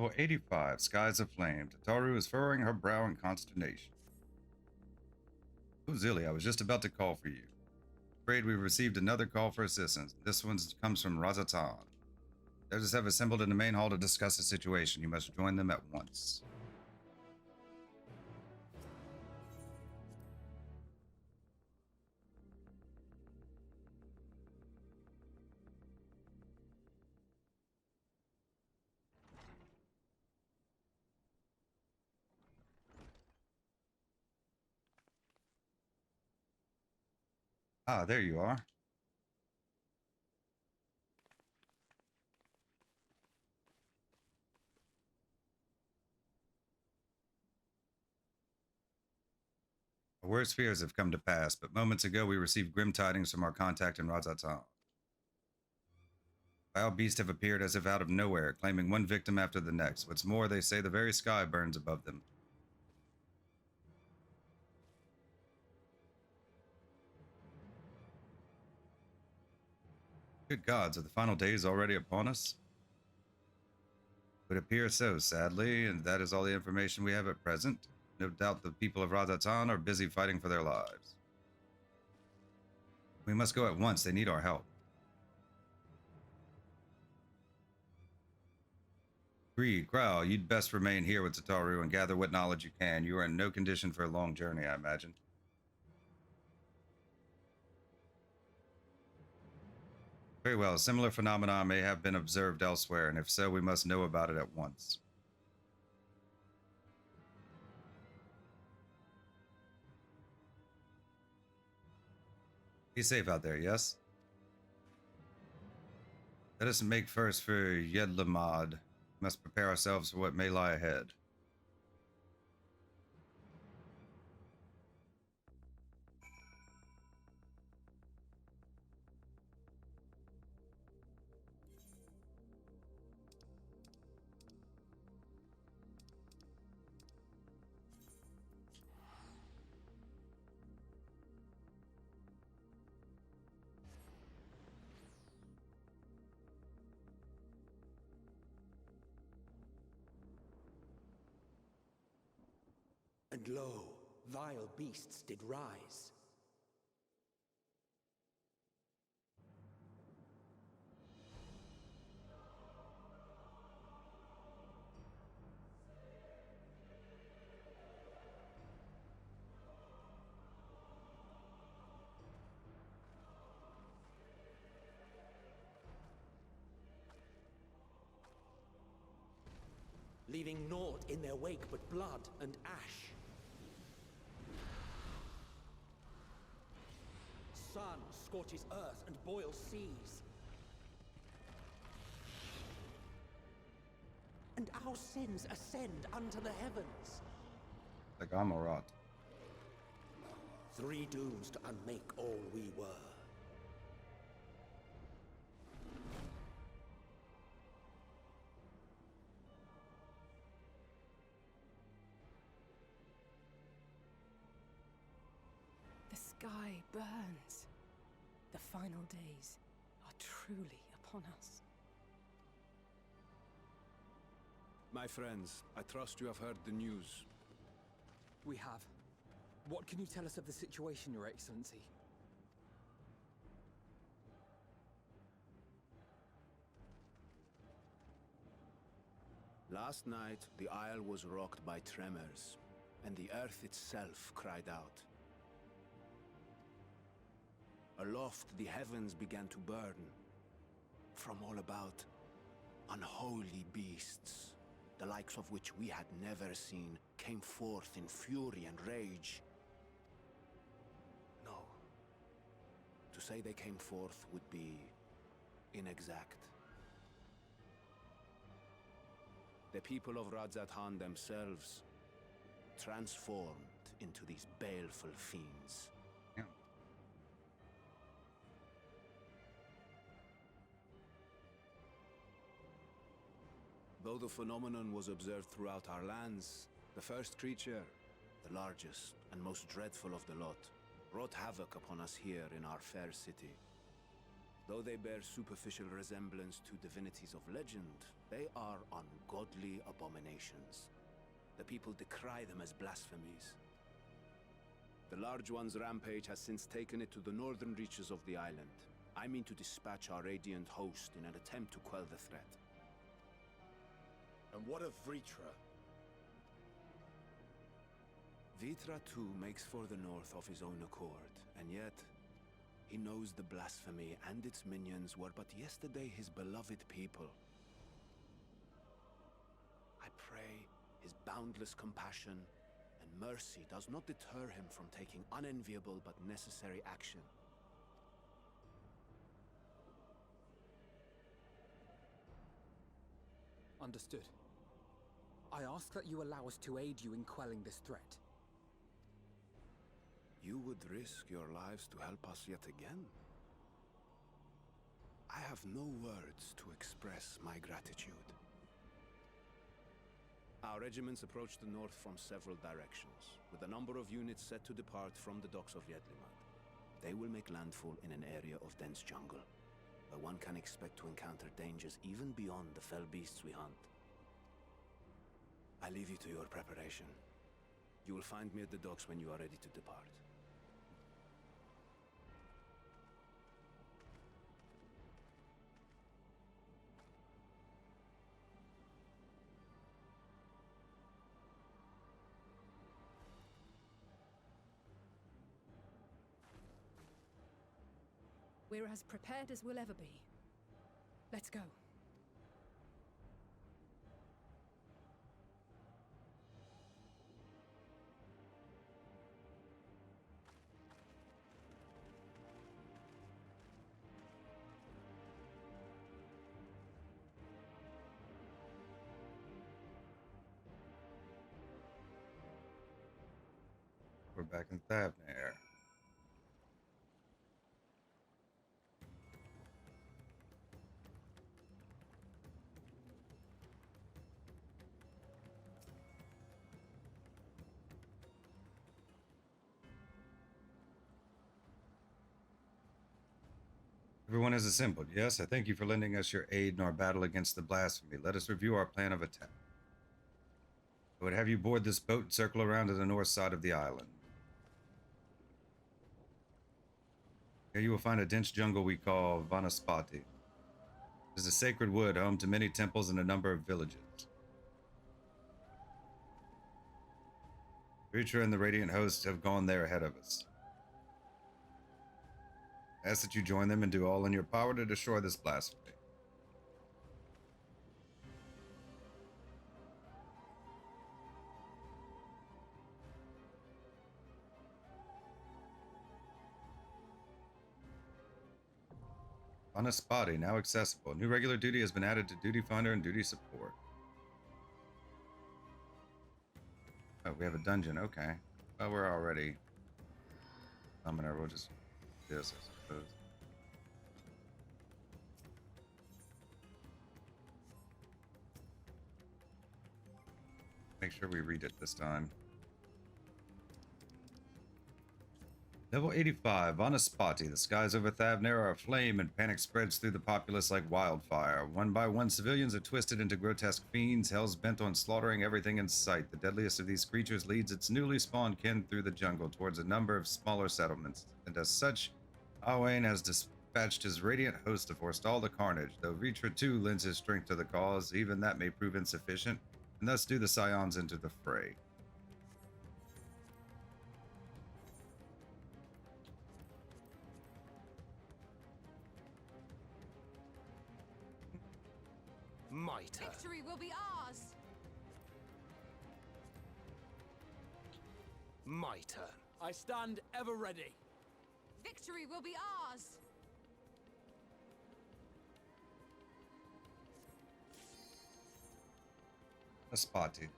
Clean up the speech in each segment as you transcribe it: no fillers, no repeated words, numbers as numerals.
Level 85, Skies Aflame. Tataru is furrowing her brow in consternation. Oh, Zilly, I was just about to call for you. Afraid we've received another call for assistance. This one comes from Razatan. Others have assembled in the main hall to discuss the situation. You must join them at once. Ah, there you are. Our worst fears have come to pass, but moments ago we received grim tidings from our contact in Razatan. Vile beasts have appeared as if out of nowhere, claiming one victim after the next. What's more, they say the very sky burns above them. Good gods, are the final days already upon us? It would appear so, sadly, and that is all the information we have at present. No doubt the people of Razatan are busy fighting for their lives. We must go at once. They need our help. Agreed. Growl, you'd best remain here with Tataru and gather what knowledge you can. You are in no condition for a long journey, I imagine. Very well. Similar phenomena may have been observed elsewhere, and if so, we must know about it at once. Be safe out there, yes? Let us make first for Yedlamad. We must prepare ourselves for what may lie ahead. And lo, vile beasts did rise. Leaving naught in their wake but blood and ash. Sun scorches earth and boils seas. And our sins ascend unto the heavens. Like Amorat. 3 dooms to unmake all we were. The sky burns. The final days are truly upon us. My friends, I trust you have heard the news. We have. What can you tell us of the situation, Your Excellency? Last night, the isle was rocked by tremors, and the earth itself cried out. Aloft, the heavens began to burn. From all about, unholy beasts, the likes of which we had never seen, came forth in fury and rage. No. To say they came forth would be inexact. The people of Radzatan themselves transformed into these baleful fiends. Yeah. Though the phenomenon was observed throughout our lands, the first creature, the largest and most dreadful of the lot, wrought havoc upon us here in our fair city. Though they bear superficial resemblance to divinities of legend, they are ungodly abominations. The people decry them as blasphemies. The Large One's rampage has since taken it to the northern reaches of the island. I mean to dispatch our radiant host in an attempt to quell the threat. And what of Vritra? Vitra too makes for the north of his own accord, and yet he knows the blasphemy and its minions were but yesterday his beloved people. I pray his boundless compassion and mercy does not deter him from taking unenviable but necessary action. Understood. I ask that you allow us to aid you in quelling this threat. You would risk your lives to help us yet again? I have no words to express my gratitude. Our regiments approach the north from several directions, with a number of units set to depart from the docks of Yedlimad. They will make landfall in an area of dense jungle, where one can expect to encounter dangers even beyond the fell beasts we hunt. I leave you to your preparation. You will find me at the docks when you are ready to depart. We're as prepared as we'll ever be. Let's go. We're back in Thavnair. Everyone is assembled. Yes, I thank you for lending us your aid in our battle against the blasphemy. Let us review our plan of attack. I would have you board this boat and circle around to the north side of the island. Here you will find a dense jungle we call Vanaspati. It is a sacred wood home to many temples and a number of villages. Vitra and the Radiant Host have gone there ahead of us. I ask that you join them and do all in your power to destroy this blasphemy. Vanaspati, now accessible. New regular duty has been added to Duty Finder and Duty Support. Oh, we have a dungeon. Okay. Well, we're already... Summoner, we'll just do this, I suppose. Make sure we read it this time. Level 85, Vanaspati. The skies over Thavnair are aflame and panic spreads through the populace like wildfire. One by one, civilians are twisted into grotesque fiends, hell's bent on slaughtering everything in sight. The deadliest of these creatures leads its newly spawned kin through the jungle towards a number of smaller settlements, and as such, Awain has dispatched his radiant host to forestall the carnage. Though Vitra too lends his strength to the cause, even that may prove insufficient, and thus do the Scions enter the fray. My turn. Victory will be ours! My turn. I stand ever ready. Victory will be ours! Vanaspati.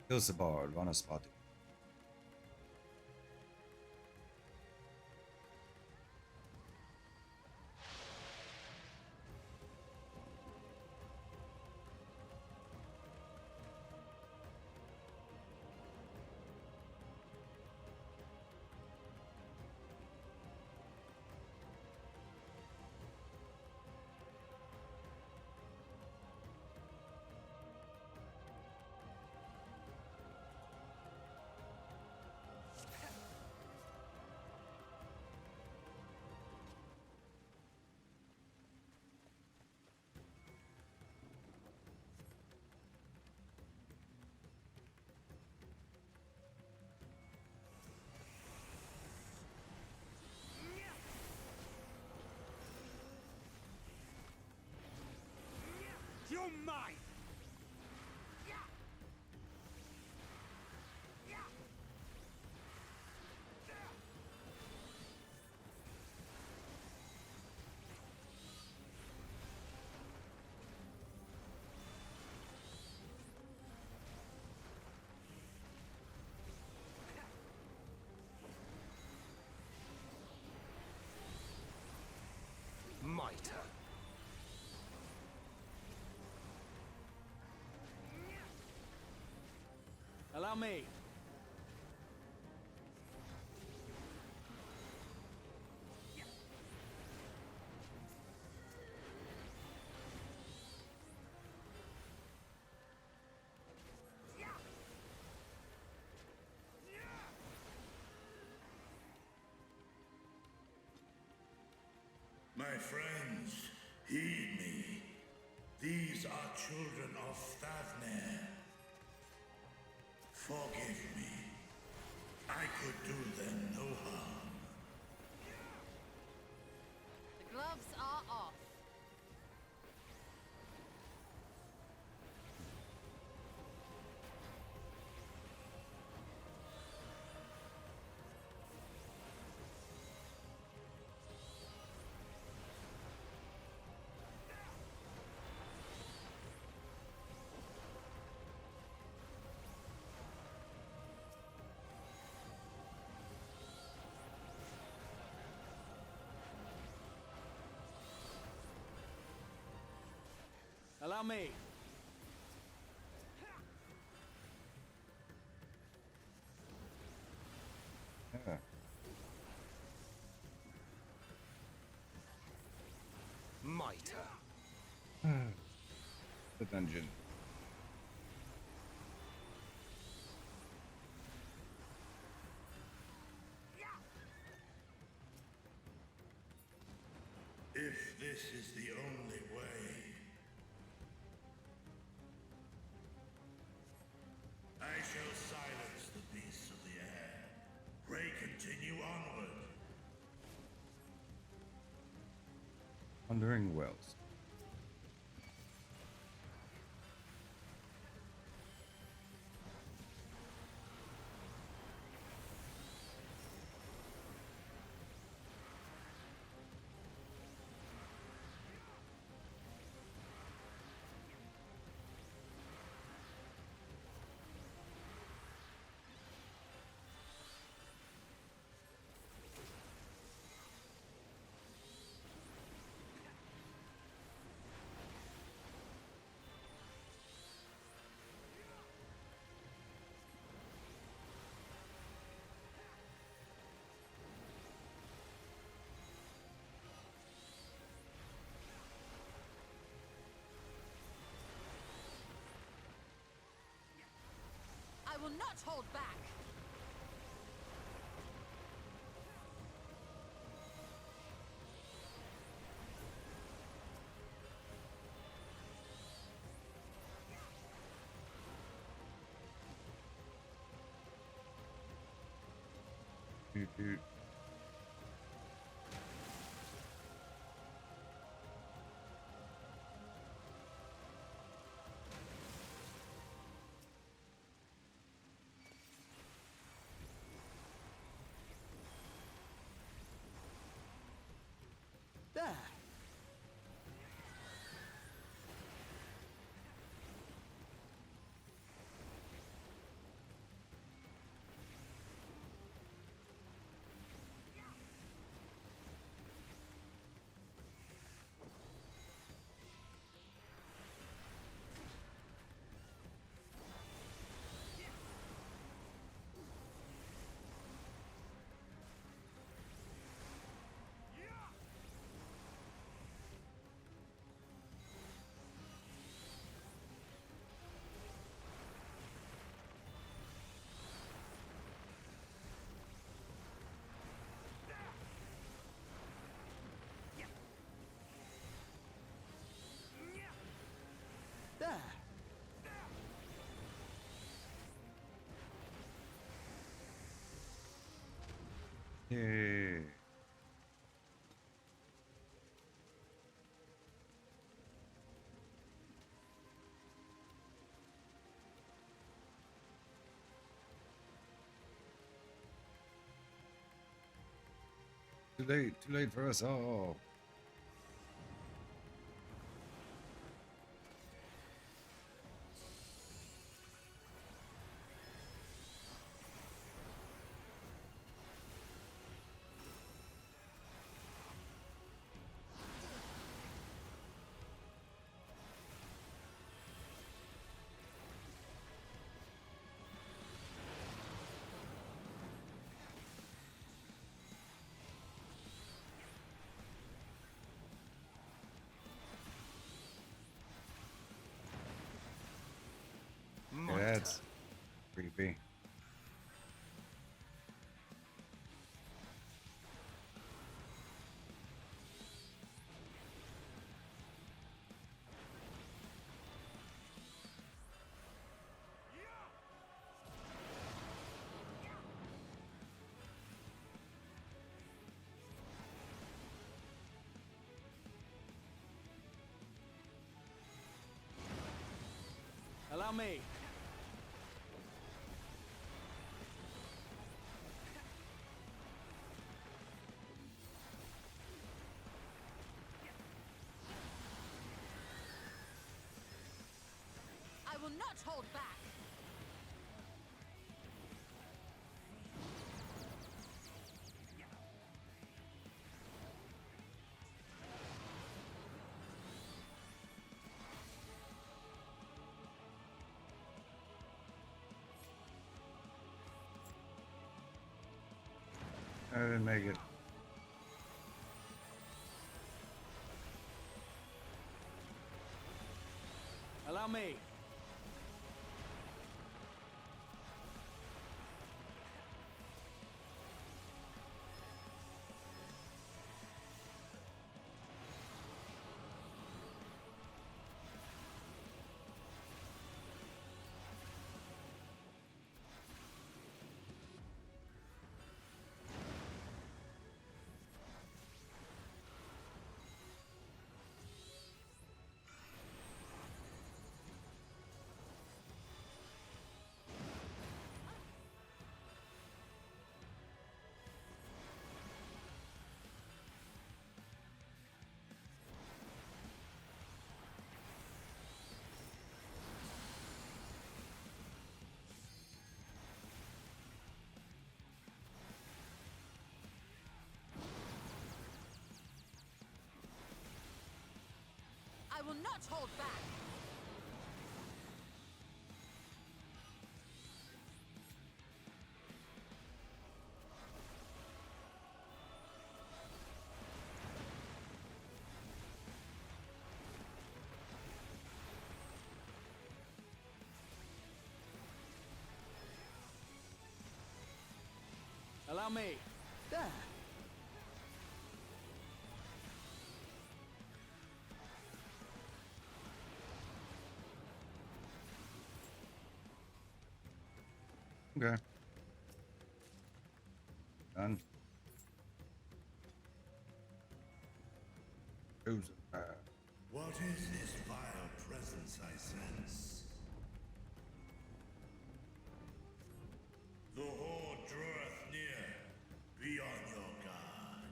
Ilsabard, Vanaspati. You're mine! Mitre. Allow me. My friends, heed me. These are children of Thavner. Forgive me. I could do them no harm. The gloves are off. Allow me. Yeah. Mitre. The dungeon. If this is the only way, I shall silence the beasts of the air. Pray continue onward. Wandering Wells. I will not hold back. Doot, doot. There. There. Yay. Too late for us all. Yeah, that's creepy. Allow me. I will not hold back. I didn't make it. Allow me. I will not hold back. Allow me. There. Okay. Done. Chosen path. What is this vile presence I sense? The horde draweth near. Be on your guard.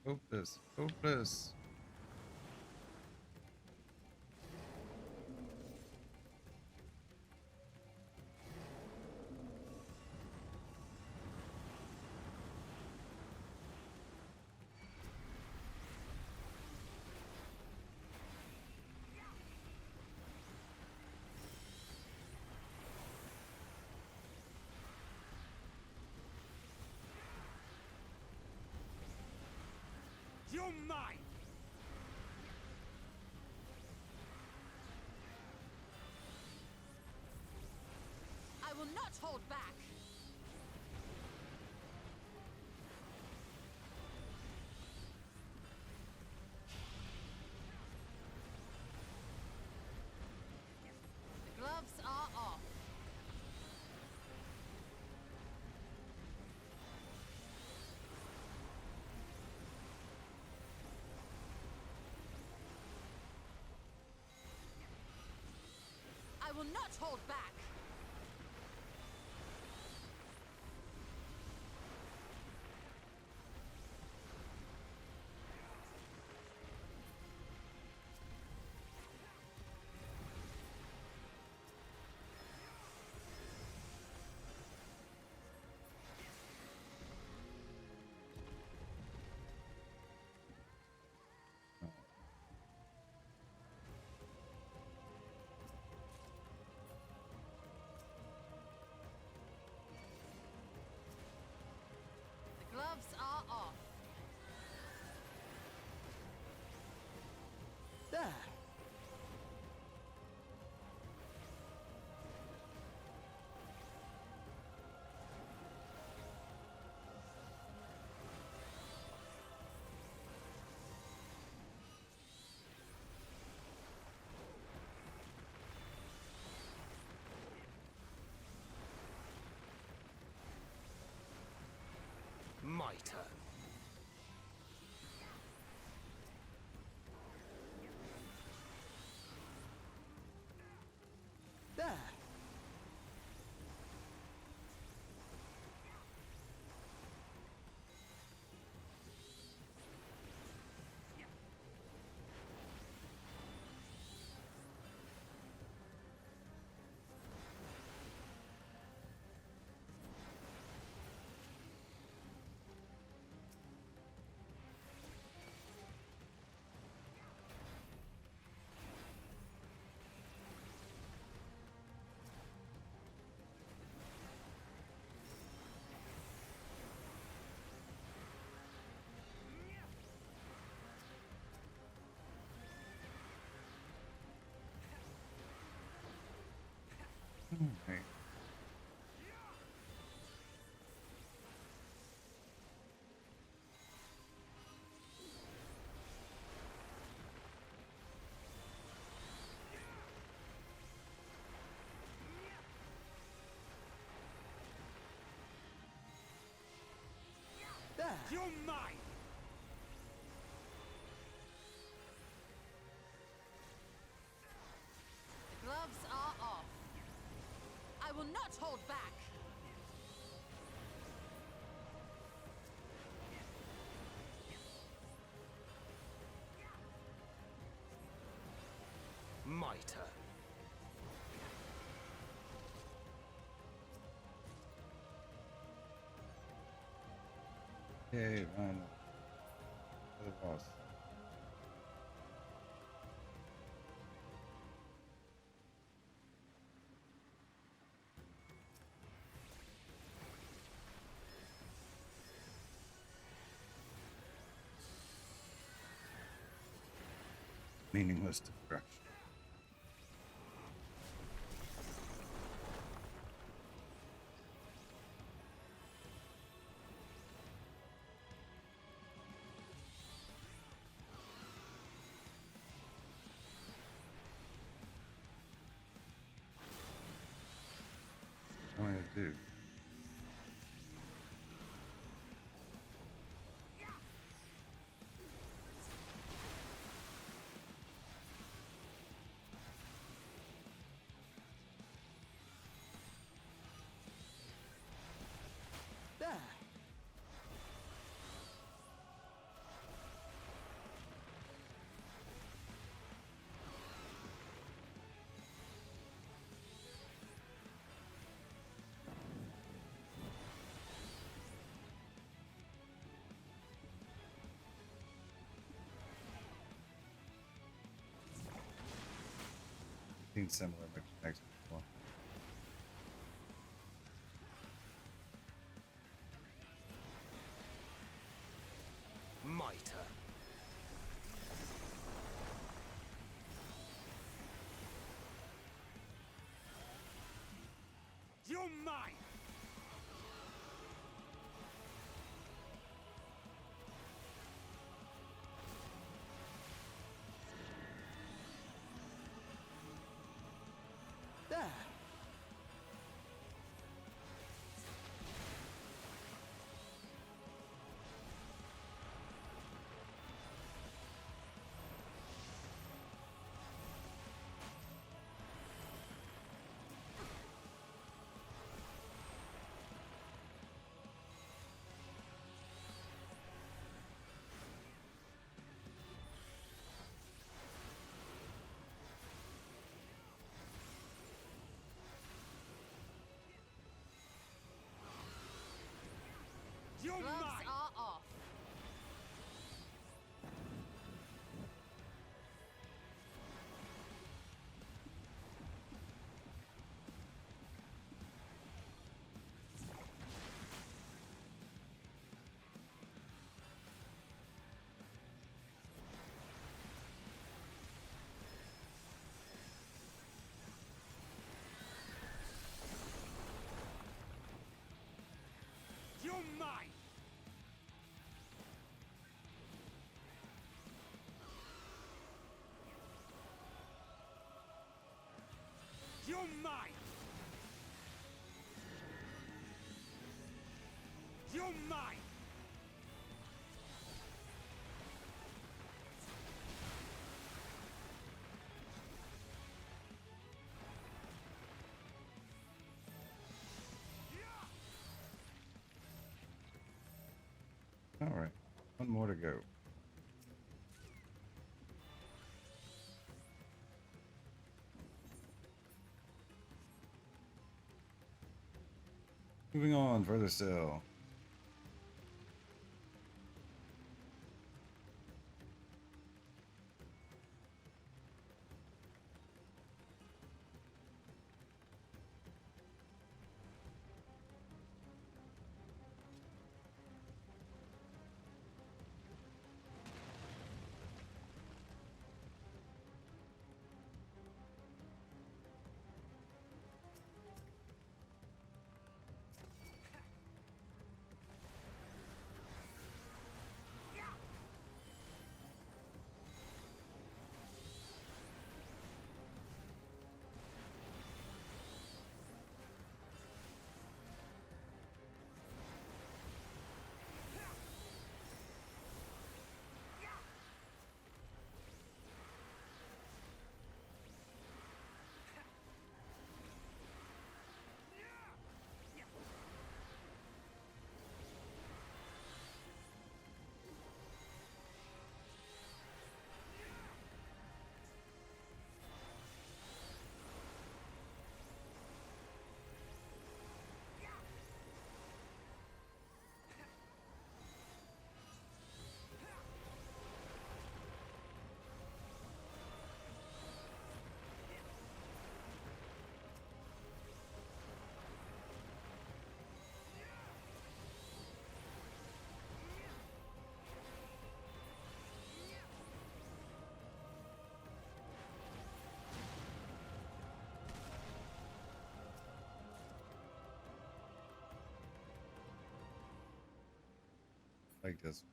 Hopeless. Hopeless. You're mine! I will not hold back. The gloves are off. I will not hold back. The gloves are off. There! My turn. There! Hey. There! You're mine! The gloves are off. I will not hold back. My turn. Okay, run. For the boss. Meaningless destruction. What am I gonna do? Seen similar mechanics before. Mitre. You're mine! There! You're Gloves mine! are off. You're mine! You're mine! You're mine! All right, one more to go. Moving on, further still. Like this.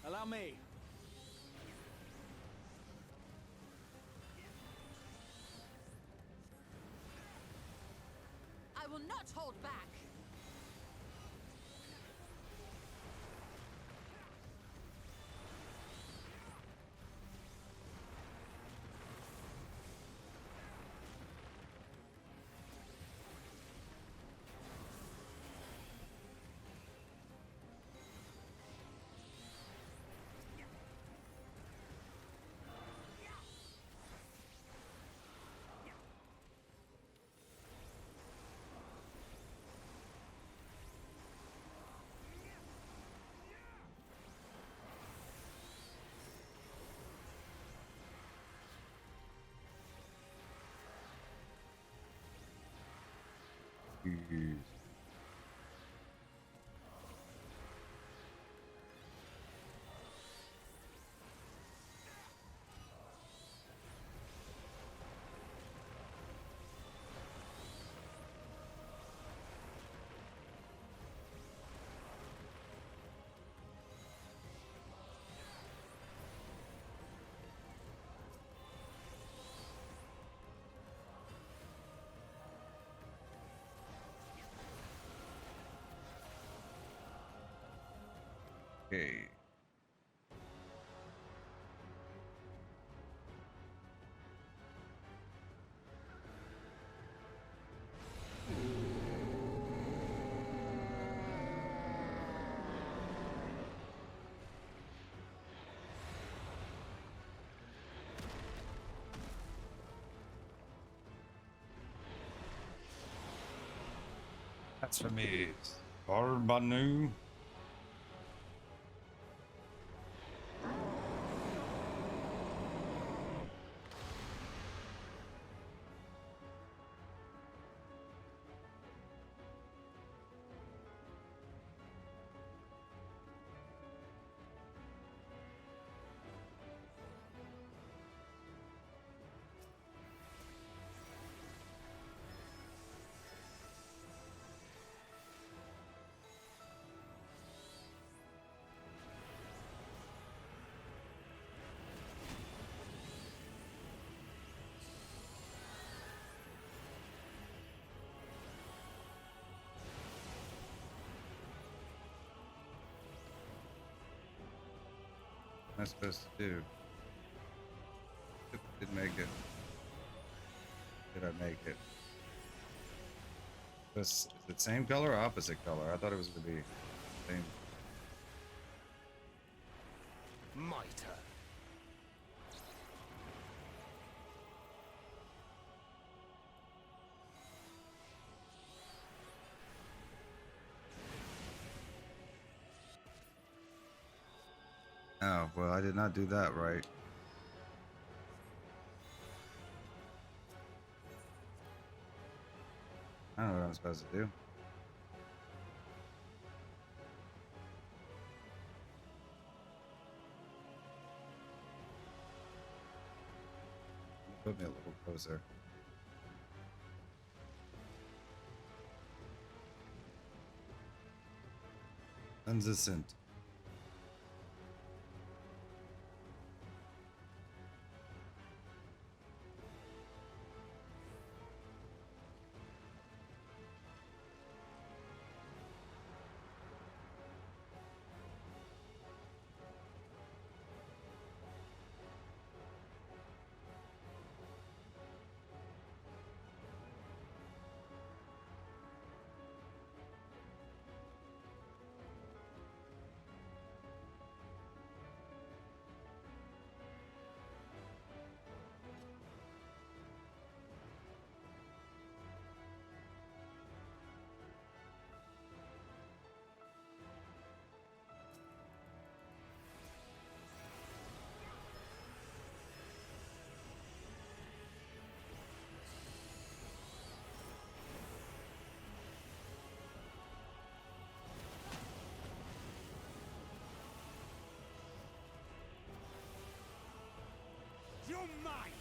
Allow me. I will not hold back. confused. Okay. That's for me. Barbanu. What am I supposed to do? Did make it. Did I make it? Is it same color or opposite color? I thought it was going to be same. My turn. Oh, well, I did not do that right. I don't know what I'm supposed to do. Put me a little closer. Unzescent. You're mine!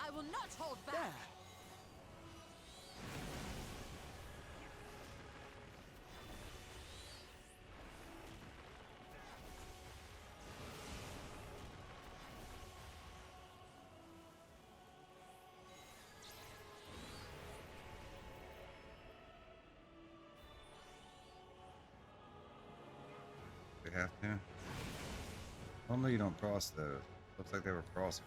I will not hold back. There! We have to. Normally you don't cross those. Looks like they were crossing.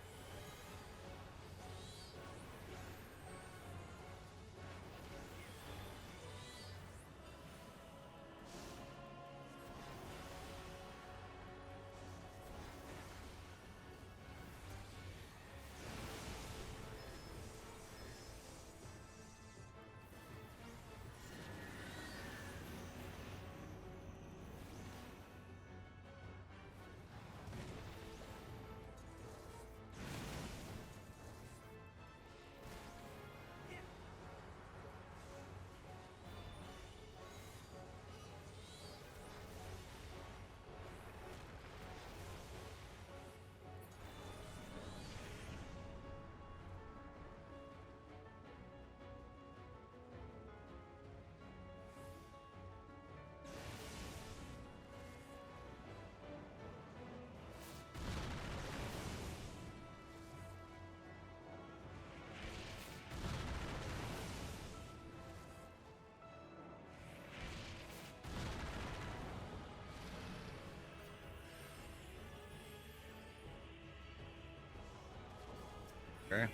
Okay.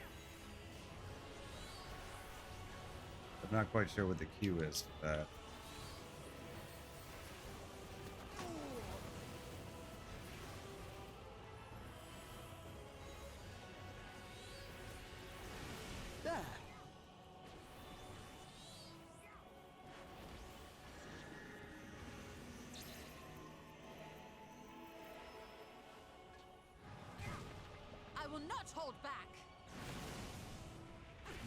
I'm not quite sure what the Q is for that. There. I will not hold back.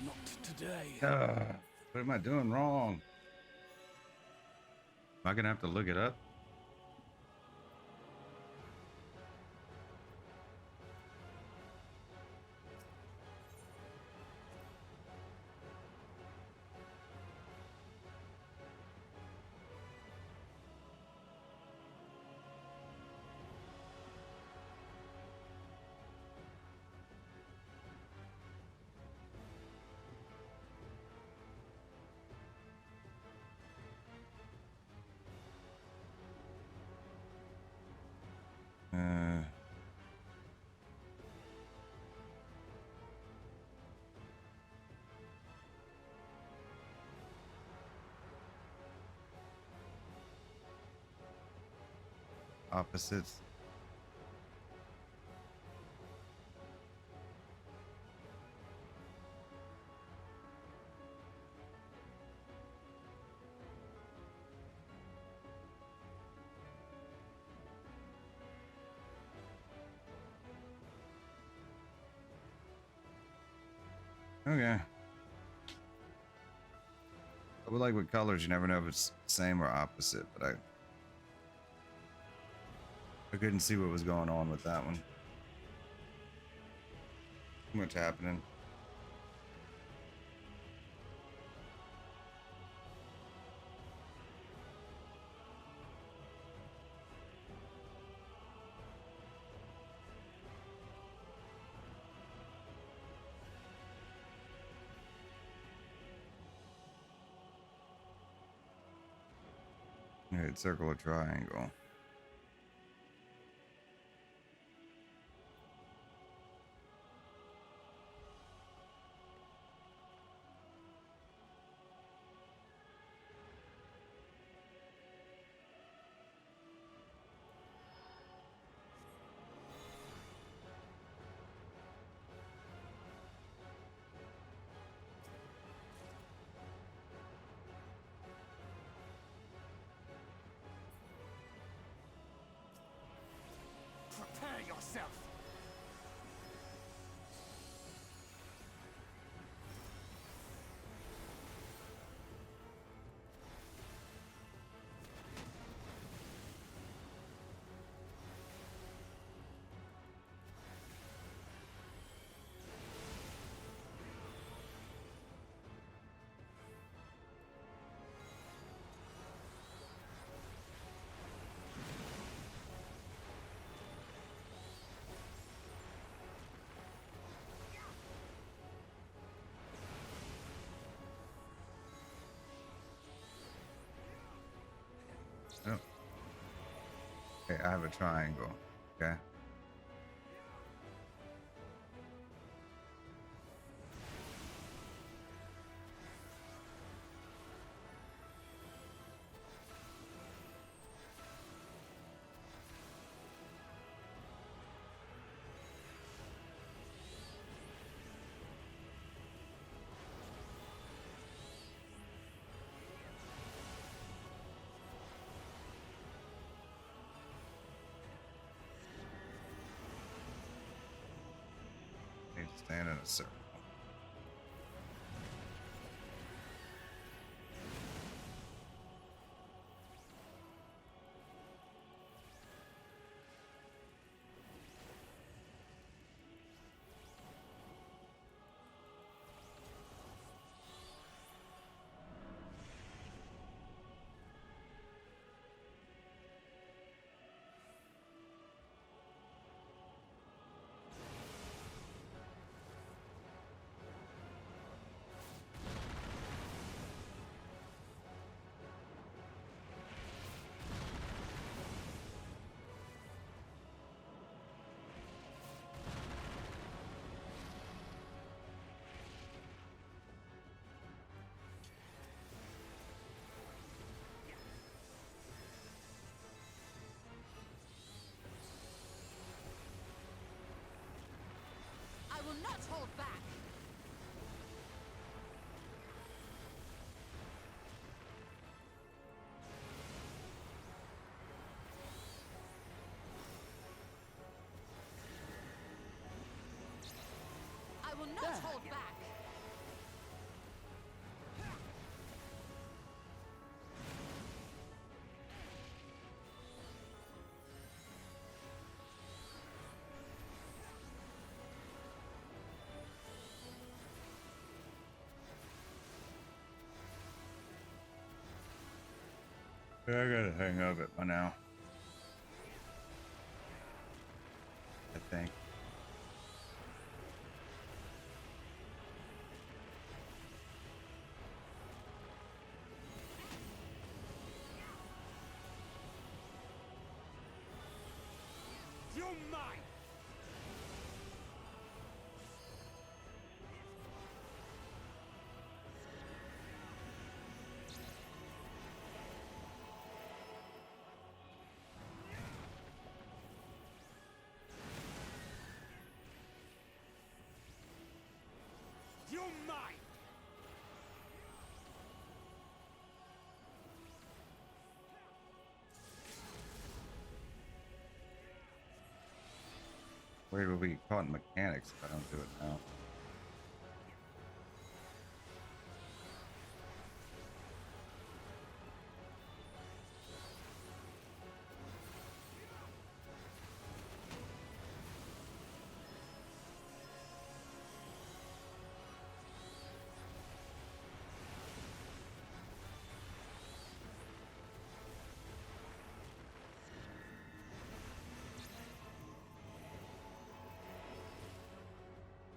Not today. What am I doing wrong? Am I gonna have to look it up? Opposites. Okay. I would like with colors, you never know if it's same or opposite, but I couldn't see what was going on with that one. Too much happening. Alright, circle or triangle. Prepare yourself. Oh. Okay, I have a triangle. Okay. Need to stand in a circle. not hold back. I got a hang of it by now. I think. You're mine! You're mine! Where will we get caught in mechanics if I don't do it now?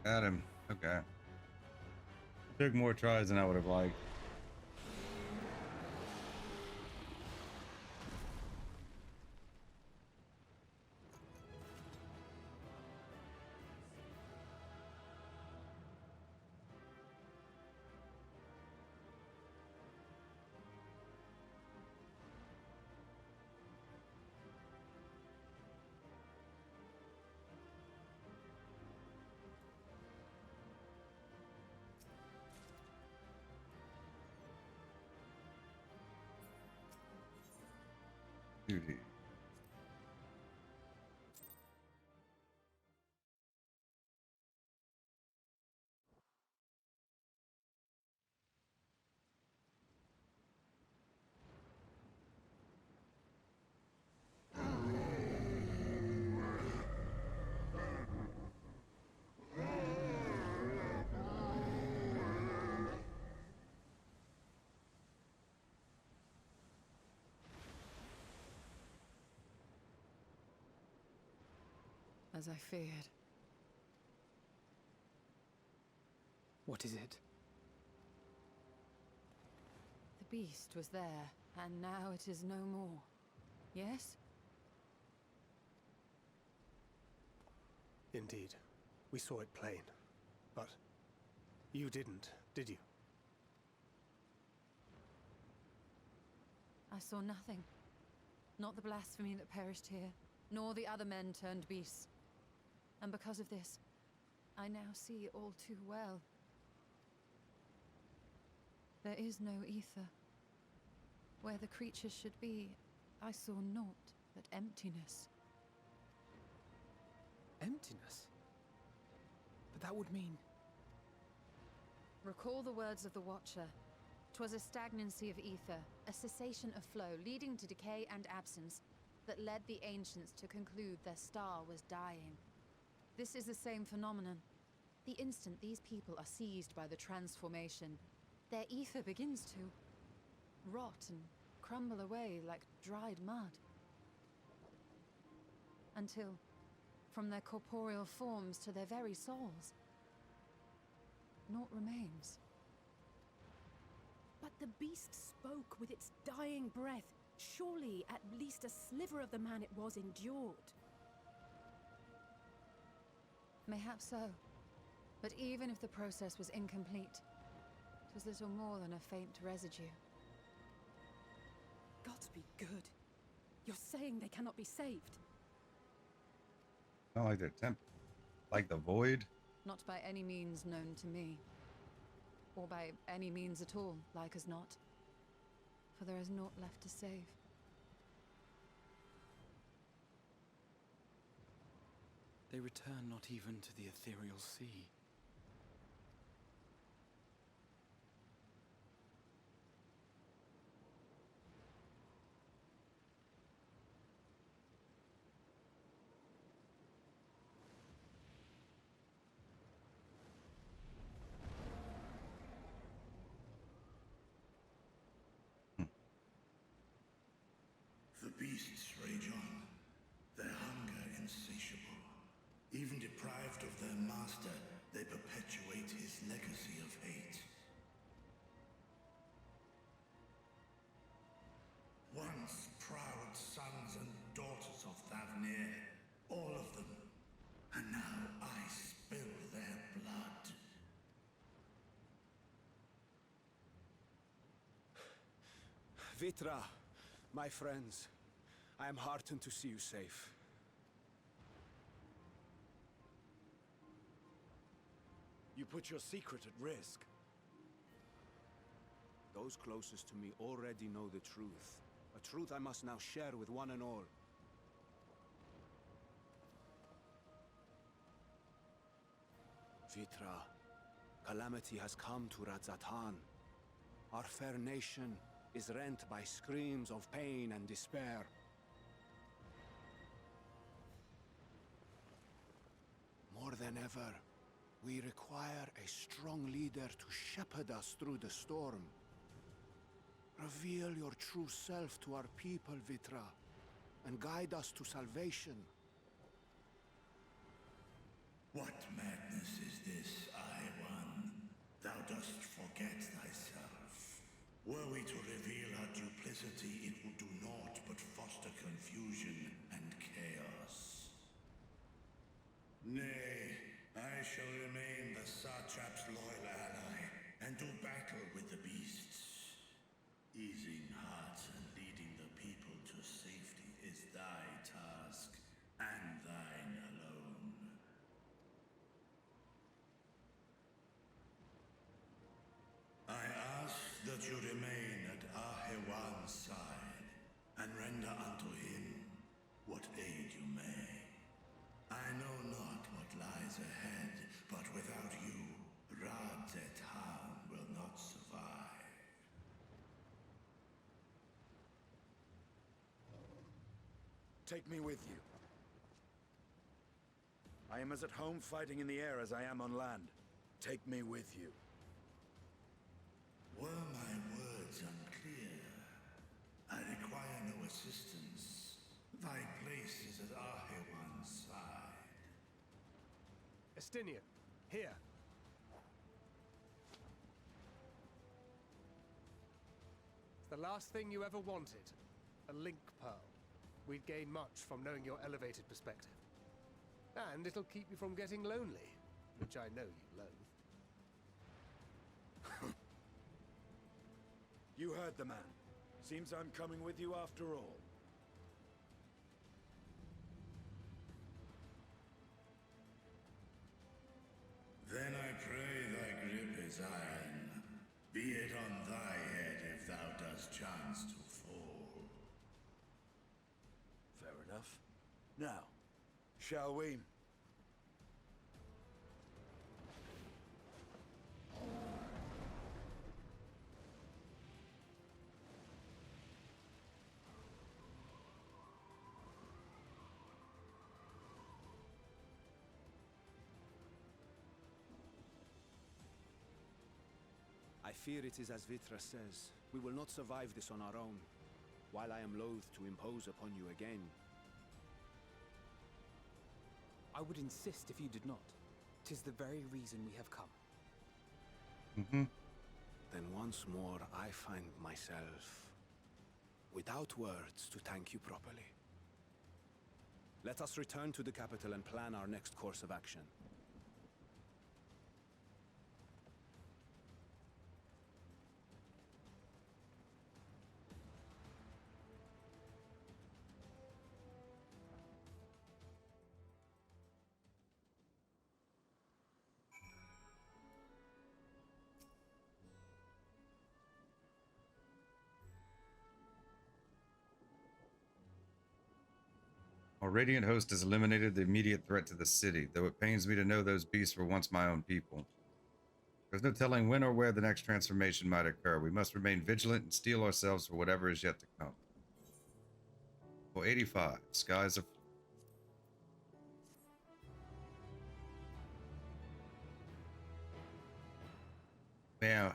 Got him. Okay. Took more tries than I would have liked. Duty. As I feared. What is it? The beast was there, and now it is no more. Yes? Indeed. We saw it plain. But you didn't, did you? I saw nothing. Not the blasphemy that perished here, nor the other men turned beasts. And because of this, I now see all too well. There is no ether. Where the creatures should be, I saw naught but emptiness. Emptiness? But that would mean... Recall the words of the Watcher. 'Twas a stagnancy of ether, a cessation of flow, leading to decay and absence, that led the ancients to conclude their star was dying. This is the same phenomenon. The instant these people are seized by the transformation, their ether begins to rot and crumble away like dried mud. Until, from their corporeal forms to their very souls, naught remains. But the beast spoke with its dying breath. Surely at least a sliver of the man it was endured. Mayhaps so. But even if the process was incomplete, it was little more than a faint residue. Gods be good. You're saying they cannot be saved? Not like they're tempted. Like the void? Not by any means known to me. Or by any means at all, like as not. For there is naught left to save. They return not even to the ethereal sea. beasts rage on, their hunger insatiable. Even deprived of their master, they perpetuate his legacy of hate. Once proud sons and daughters of Thavnir, all of them, and now I spill their blood. Vitra, my friends, I am heartened to see you safe. You put your secret at risk. Those closest to me already know the truth. A truth I must now share with one and all. Vitra, calamity has come to Radzatan. Our fair nation is rent by screams of pain and despair. More than ever, we require a strong leader to shepherd us through the storm. Reveal your true self to our people, Vitra, and guide us to salvation. What madness is this, I-One? Thou dost forget thyself. Were we to reveal our duplicity, it would do naught but foster confusion and chaos. Nay, I shall remain the Satrap's loyal ally, and do battle with the beasts. Easing hearts and leading the people to safety is thy task, and thine alone. I ask that you remain at Ahewan's side, and render unto him what aid you may. I know not what lies ahead, but without you, Radzatan will not survive. Take me with you. I am as at home fighting in the air as I am on land. Take me with you. Were my words unclear? I require no assistance. Thy place is at Ahewan's side. Estinian, here. It's the last thing you ever wanted. A link pearl. We'd gain much from knowing your elevated perspective. And it'll keep you from getting lonely, which I know you loathe. You heard the man. Seems I'm coming with you after all. Then I pray thy grip is iron. Be it on thy head if thou dost chance to fall. Fair enough. Now, shall we? I fear it is as Vitra says. We will not survive this on our own. While I am loath to impose upon you again. I would insist if you did not. 'Tis the very reason we have come. Then once more I find myself without words to thank you properly. Let us return to the capital and plan our next course of action. Our Radiant host has eliminated the immediate threat to the city, though it pains me to know those beasts were once my own people. There's no telling when or where the next transformation might occur. We must remain vigilant and steel ourselves for whatever is yet to come. Well, 85. Skies of...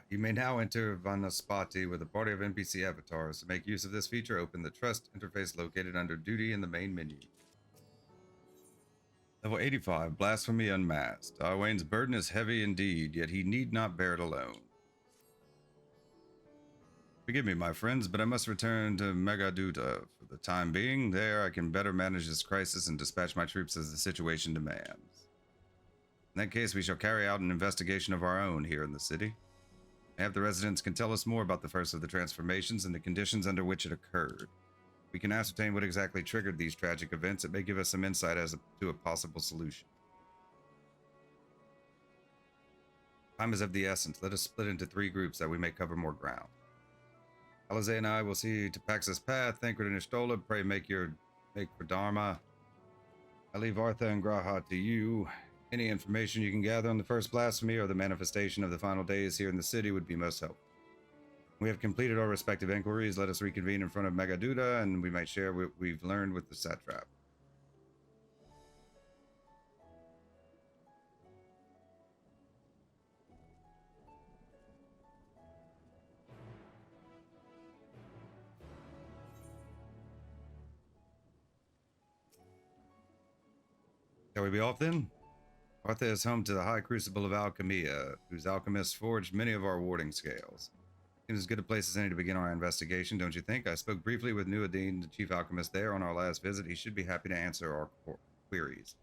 You may now enter Vanaspati with a party of NPC avatars. To make use of this feature, open the Trust interface located under Duty in the main menu. Level 85, Blasphemy Unmasked. Arwain's burden is heavy indeed, yet he need not bear it alone. Forgive me, my friends, but I must return to Megaduta for the time being. There, I can better manage this crisis and dispatch my troops as the situation demands. In that case, we shall carry out an investigation of our own here in the city. Perhaps the residents can tell us more about the first of the transformations and the conditions under which it occurred. If we can ascertain what exactly triggered these tragic events, it may give us some insight as to a possible solution. Time is of the essence. Let us split into 3 groups that we may cover more ground. Alize and I will see to Pax's path. Thancred and Ishtola, pray make for Dharma. I leave Artha and Graha to you. Any information you can gather on the first blasphemy or the manifestation of the final days here in the city would be most helpful. We have completed our respective inquiries. Let us reconvene in front of Megaduta, and we might share what we've learned with the satrap. Shall we be off then? Artha is home to the High Crucible of Alchemia, whose alchemists forged many of our warding scales. Seems as good a place as any to begin our investigation, don't you think? I spoke briefly with Nuadine, the chief alchemist there, on our last visit. He should be happy to answer our queries.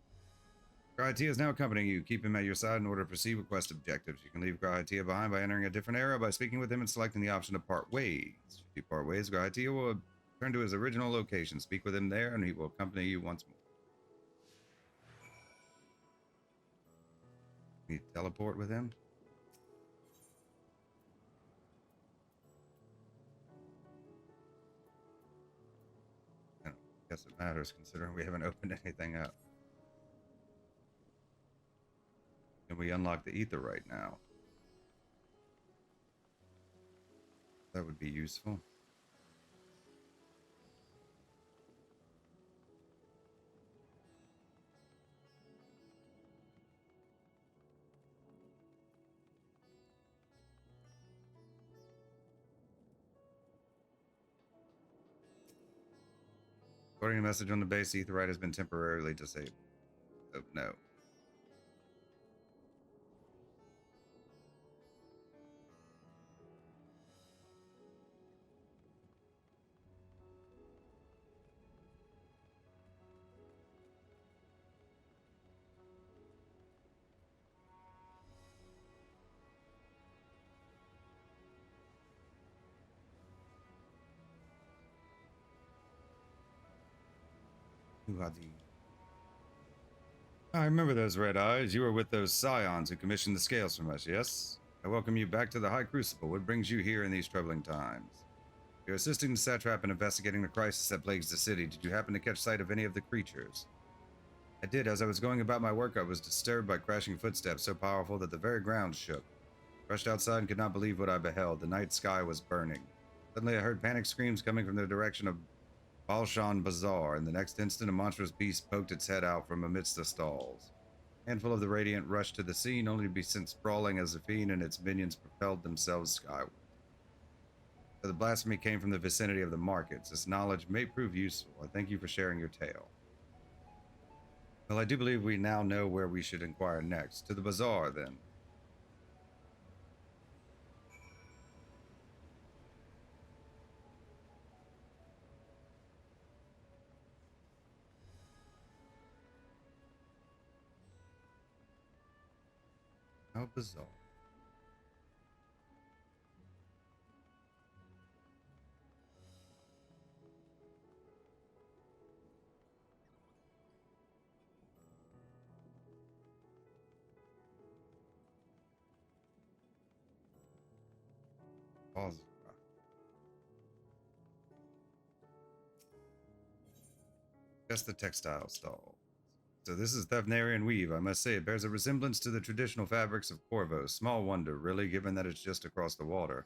Grahatia is now accompanying you. Keep him at your side in order to proceed with quest objectives. You can leave Grahatia behind by entering a different era by speaking with him and selecting the option to part ways. If you part ways, Grahatia will return to his original location. Speak with him there, and he will accompany you once more. Can you teleport with him? I guess it matters considering we haven't opened anything up. Can we unlock the ether right now? That would be useful. Recording a message on the base, Etherite has been temporarily disabled. Oh, no. I remember those red eyes. You were with those scions who commissioned the scales from us, yes? I welcome you back to the High Crucible. What brings you here in these troubling times? You're assisting the satrap in investigating the crisis that plagues the city. Did you happen to catch sight of any of the creatures? I did. As I was going about my work, I was disturbed by crashing footsteps so powerful that the very ground shook. I rushed outside and could not believe what I beheld. The night sky was burning. Suddenly I heard panic screams coming from the direction of Balshan Bazaar, and the next instant a monstrous beast poked its head out from amidst the stalls. A handful of the Radiant rushed to the scene, only to be sent sprawling as the fiend and its minions propelled themselves skyward. So the blasphemy came from the vicinity of the markets. This knowledge may prove useful. I thank you for sharing your tale. Well, I do believe we now know where we should inquire next. To the bazaar, then. How bizarre. Pause. Just the textile stall. So this is Thavnarian weave. I must say it bears a resemblance to the traditional fabrics of Corvos. Small wonder, really, given that it's just across the water.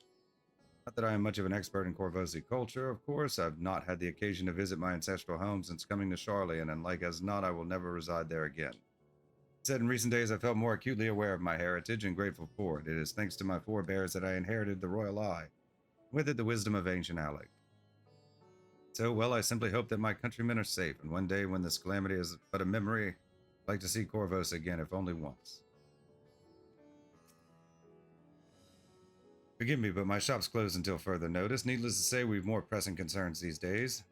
Not that I am much of an expert in Corvosi culture, of course. I've not had the occasion to visit my ancestral home since coming to Charlian, and like as not, I will never reside there again. Said in recent days I felt more acutely aware of my heritage and grateful for it. It is thanks to my forebears that I inherited the royal eye, with it the wisdom of ancient Alec. So, well, I simply hope that my countrymen are safe, and one day when this calamity is but a memory, I'd like to see Corvos again, if only once. Forgive me, but my shop's closed until further notice. Needless to say, we've more pressing concerns these days.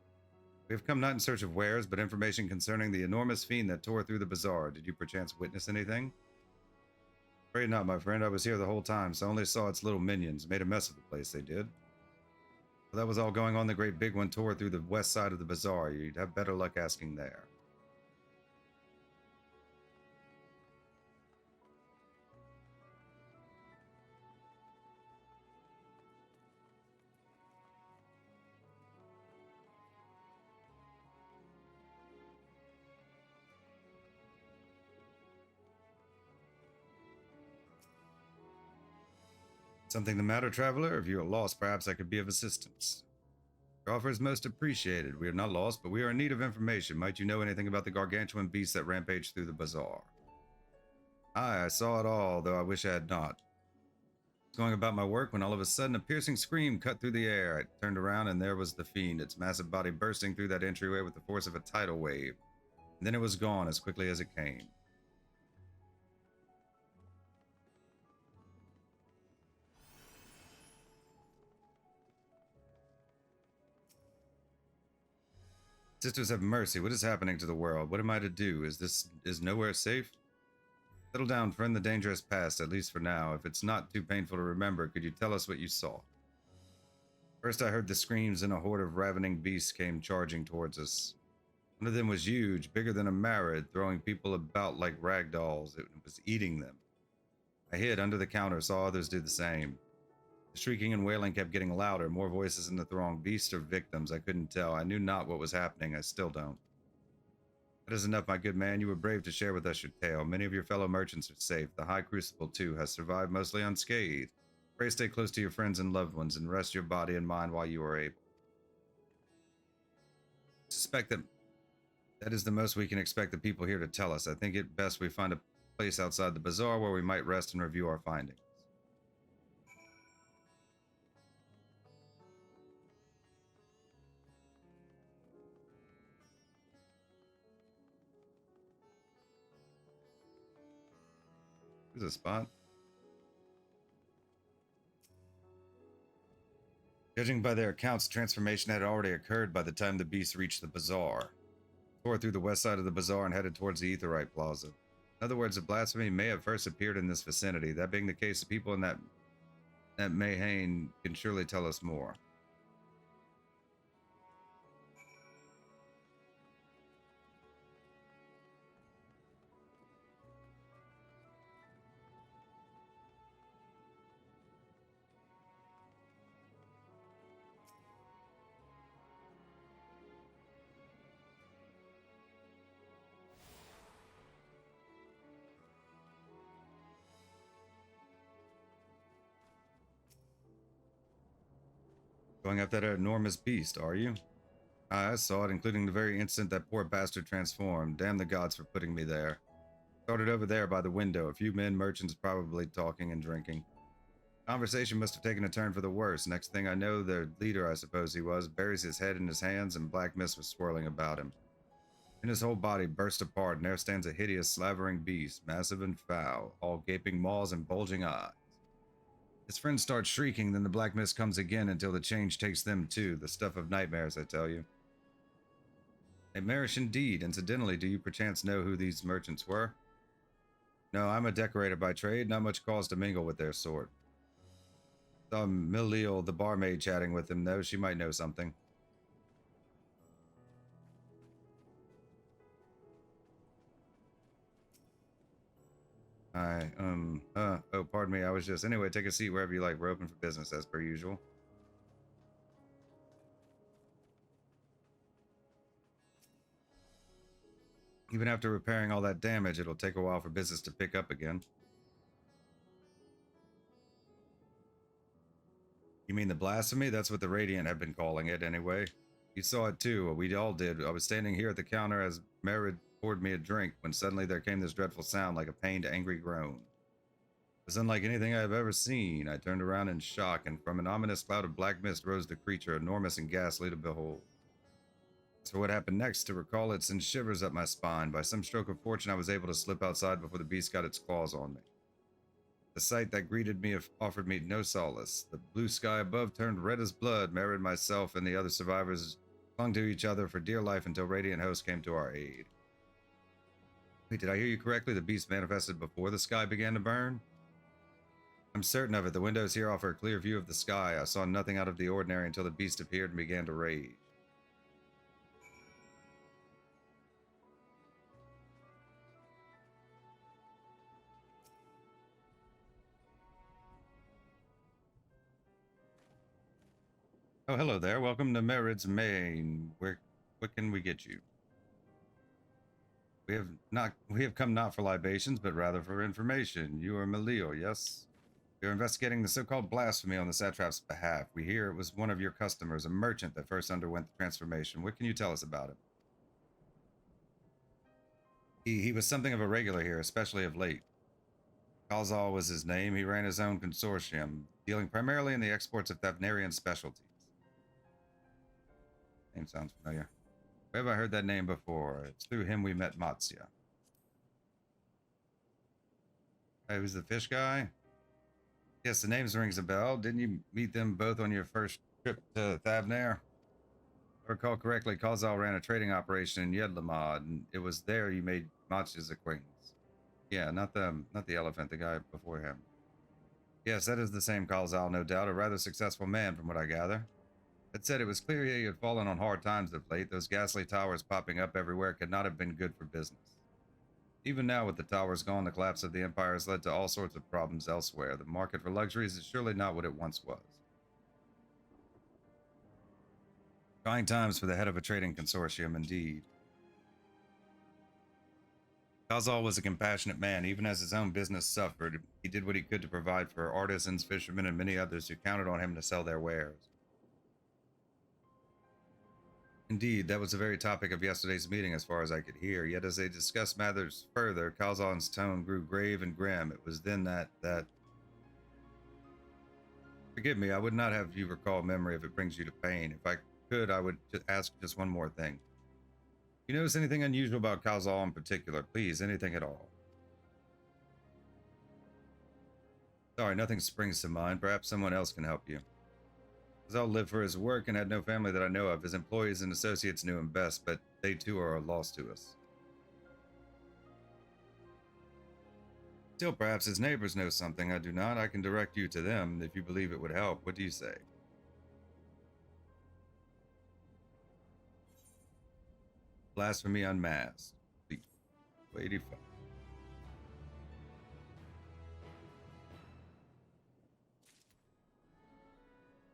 We have come not in search of wares, but information concerning the enormous fiend that tore through the bazaar. Did you perchance witness anything? Afraid not, my friend. I was here the whole time, so I only saw its little minions. Made a mess of the place, they did. Well, that was all going on. The great big one tore through the west side of the bazaar. You'd have better luck asking there. Something the matter, traveler? If you are lost, perhaps I could be of assistance. Your offer is most appreciated. We are not lost, but we are in need of information. Might you know anything about the gargantuan beast that rampaged through the bazaar? Aye, I saw it all, though I wish I had not. I was going about my work when all of a sudden a piercing scream cut through the air. I turned around and there was the fiend, its massive body bursting through that entryway with the force of a tidal wave. And then it was gone as quickly as it came. Sisters have mercy. What is happening to the world? What am I to do? Is nowhere safe? Settle down, friend. The danger has passed, at least for now. If it's not too painful to remember, could you tell us what you saw? First I heard the screams and a horde of ravening beasts came charging towards us. One of them was huge, bigger than a Marid, throwing people about like rag dolls. It was eating them. I hid under the counter, saw others do the same. The shrieking and wailing kept getting louder, more voices in the throng, beasts or victims, I couldn't tell. I knew not what was happening, I still don't. That is enough, my good man. You were brave to share with us your tale. Many of your fellow merchants are safe. The High Crucible, too, has survived mostly unscathed. Pray stay close to your friends and loved ones, and rest your body and mind while you are able. I suspect that is the most we can expect the people here to tell us. I think it best we find a place outside the bazaar where we might rest and review our findings. There's a spot. Judging by their accounts, transformation had already occurred by the time the beast reached the bazaar. Tore through the west side of the bazaar and headed towards the Aetheryte Plaza. In other words, the blasphemy may have first appeared in this vicinity. That being the case, the people in that Mayhain can surely tell us more. Going after that enormous beast, are you? I saw it, including the very instant that poor bastard transformed. Damn the gods for putting me there. Started over there by the window. A few men merchants probably talking and drinking. Conversation must have taken a turn for the worse. Next thing I know, their leader, I suppose he was, buries his head in his hands and black mist was swirling about him. And his whole body burst apart, and there stands a hideous, slavering beast, massive and foul, all gaping maws and bulging eyes. His friends start shrieking, then the black mist comes again until the change takes them too. The stuff of nightmares, I tell you. Nightmarish indeed. Incidentally, do you perchance know who these merchants were? No, I'm a decorator by trade, not much cause to mingle with their sort. Saw Millil, the barmaid, chatting with him, though. She might know something. Oh, pardon me, I was just... Anyway, take a seat wherever you like. We're open for business, as per usual. Even after repairing all that damage, it'll take a while for business to pick up again. You mean the blasphemy? That's what the Radiant have been calling it, anyway. You saw it too. We all did. I was standing here at the counter as Merid poured me a drink when suddenly there came this dreadful sound like a pained, angry groan. It was unlike anything I have ever seen. I turned around in shock, and from an ominous cloud of black mist rose the creature, enormous and ghastly to behold. As for what happened next, to recall it sent shivers up my spine. By some stroke of fortune, I was able to slip outside before the beast got its claws on me. The sight that greeted me offered me no solace. The blue sky above turned red as blood. Mary and myself and the other survivors clung to each other for dear life until Radiant Host came to our aid. Wait, did I hear you correctly? The beast manifested before the sky began to burn? I'm certain of it. The windows here offer a clear view of the sky. I saw nothing out of the ordinary until the beast appeared and began to rage. Oh, hello there. Welcome to Merid's Main. What can we get you? We have come not for libations, but rather for information. You are Melio, yes? We are investigating the so-called blasphemy on the satrap's behalf. We hear it was one of your customers, a merchant that first underwent the transformation. What can you tell us about him? He was something of a regular here, especially of late. Kalzal was his name. He ran his own consortium, dealing primarily in the exports of Thavnarian specialties. Name sounds familiar. Where have I heard that name before? It's through him we met Matsya. Hey, who's the fish guy? Yes, the names rings a bell. Didn't you meet them both on your first trip to Thavnar? If I recall correctly, Kalzal ran a trading operation in Yedlamad, and it was there you made Matsya's acquaintance. Yeah, not the elephant, the guy before him. Yes, that is the same Kalzal, no doubt. A rather successful man, from what I gather. That said, it was clear he had fallen on hard times of late. Those ghastly towers popping up everywhere could not have been good for business. Even now, with the towers gone, the collapse of the empire has led to all sorts of problems elsewhere. The market for luxuries is surely not what it once was. Trying times for the head of a trading consortium, indeed. Kalzal was a compassionate man. Even as his own business suffered, he did what he could to provide for artisans, fishermen, and many others who counted on him to sell their wares. Indeed, that was the very topic of yesterday's meeting as far as I could hear. Yet as they discussed matters further, Kalzal's tone grew grave and grim. It was then that... Forgive me, I would not have you recall memory if it brings you to pain. If I could, I would ask just one more thing. You notice anything unusual about Kalzal in particular? Please, anything at all. Sorry, nothing springs to mind. Perhaps someone else can help you. Kalzal lived for his work and had no family that I know of. His employees and associates knew him best, but they too are a loss to us. Still, perhaps his neighbors know something I do not. I can direct you to them if you believe it would help. What do you say? Blasphemy Unmasked. 85.